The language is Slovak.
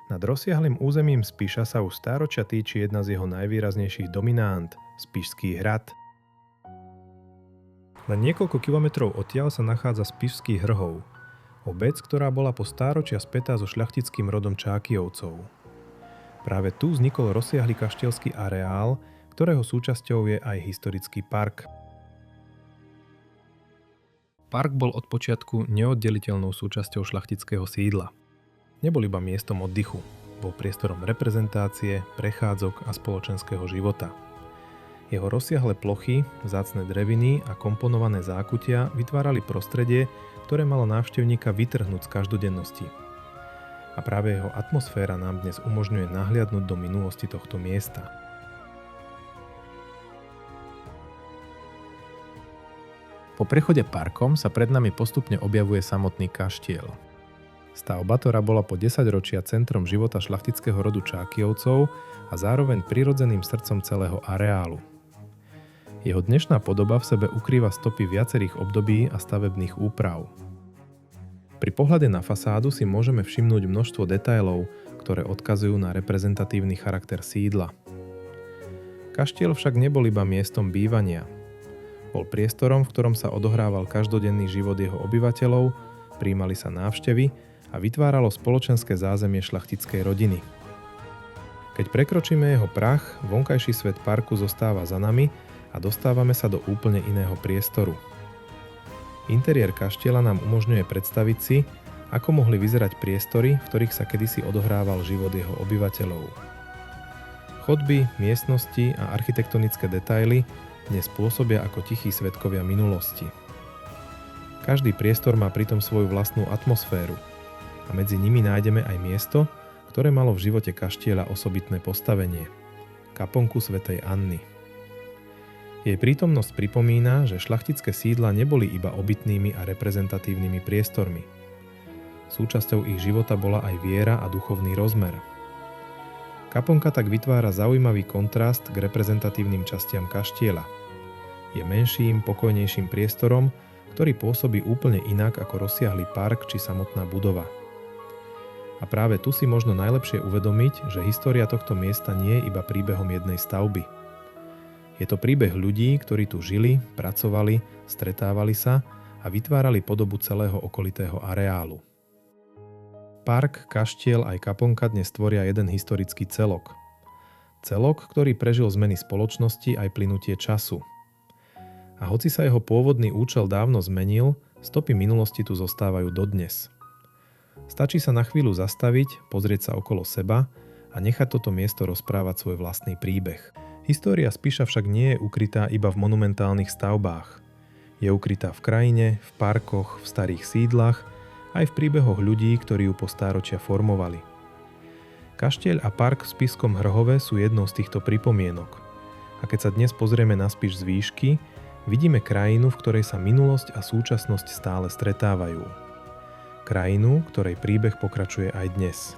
Nad rozsiahlym územím Spiša sa už stáročia týči jedna z jeho najvýraznejších dominant – Spišský hrad. Len niekoľko kilometrov odtiaľ sa nachádza Spišský Hrhov, obec, ktorá bola po stáročia spätá so šľachtickým rodom Čákyovcov. Práve tu vznikol rozsiahly kaštielský areál, ktorého súčasťou je aj historický park. Park bol od počiatku neoddeliteľnou súčasťou šľachtického sídla. Nebol iba miestom oddychu, bol priestorom reprezentácie, prechádzok a spoločenského života. Jeho rozsiahle plochy, vzácne dreviny a komponované zákutia vytvárali prostredie, ktoré malo návštevníka vytrhnúť z každodennosti. A práve jeho atmosféra nám dnes umožňuje nahliadnúť do minulosti tohto miesta. Po prechode parkom sa pred nami postupne objavuje samotný kaštiel. Stavba, ktorá bola po 10 ročia centrom života šľachtického rodu Čákyovcov a zároveň prirodzeným srdcom celého areálu. Jeho dnešná podoba v sebe ukrýva stopy viacerých období a stavebných úprav. Pri pohľade na fasádu si môžeme všimnúť množstvo detailov, ktoré odkazujú na reprezentatívny charakter sídla. Kaštiel však nebol iba miestom bývania. Bol priestorom, v ktorom sa odohrával každodenný život jeho obyvateľov, prijímali sa návštevy a vytváralo spoločenské zázemie šľachtickej rodiny. Keď prekročíme jeho prach, vonkajší svet parku zostáva za nami a dostávame sa do úplne iného priestoru. Interiér kaštieľa nám umožňuje predstaviť si, ako mohli vyzerať priestory, v ktorých sa kedysi odohrával život jeho obyvateľov. Chodby, miestnosti a architektonické detaily dnes pôsobia ako tichí svedkovia minulosti. Každý priestor má pritom svoju vlastnú atmosféru a medzi nimi nájdeme aj miesto, ktoré malo v živote kaštieľa osobitné postavenie – kaponku svätej Anny. Jej prítomnosť pripomína, že šľachtické sídla neboli iba obytnými a reprezentatívnymi priestormi. Súčasťou ich života bola aj viera a duchovný rozmer. Kaponka tak vytvára zaujímavý kontrast k reprezentatívnym častiam kaštieľa. Je menším, pokojnejším priestorom, ktorý pôsobí úplne inak ako rozsiahly park či samotná budova. A práve tu si možno najlepšie uvedomiť, že história tohto miesta nie je iba príbehom jednej stavby. Je to príbeh ľudí, ktorí tu žili, pracovali, stretávali sa a vytvárali podobu celého okolitého areálu. Park, kaštiel aj kaponka dnes tvoria jeden historický celok. Celok, ktorý prežil zmeny spoločnosti aj plynutie času. A hoci sa jeho pôvodný účel dávno zmenil, stopy minulosti tu zostávajú dodnes. Stačí sa na chvíľu zastaviť, pozrieť sa okolo seba a nechať toto miesto rozprávať svoj vlastný príbeh. História Spiša však nie je ukrytá iba v monumentálnych stavbách. Je ukrytá v krajine, v parkoch, v starých sídlach, aj v príbehoch ľudí, ktorí ju po stáročia formovali. Kaštieľ a park v Spišskom Hrhove sú jednou z týchto pripomienok. A keď sa dnes pozrieme na Spiš z výšky, vidíme krajinu, v ktorej sa minulosť a súčasnosť stále stretávajú. Krajinu, ktorej príbeh pokračuje aj dnes.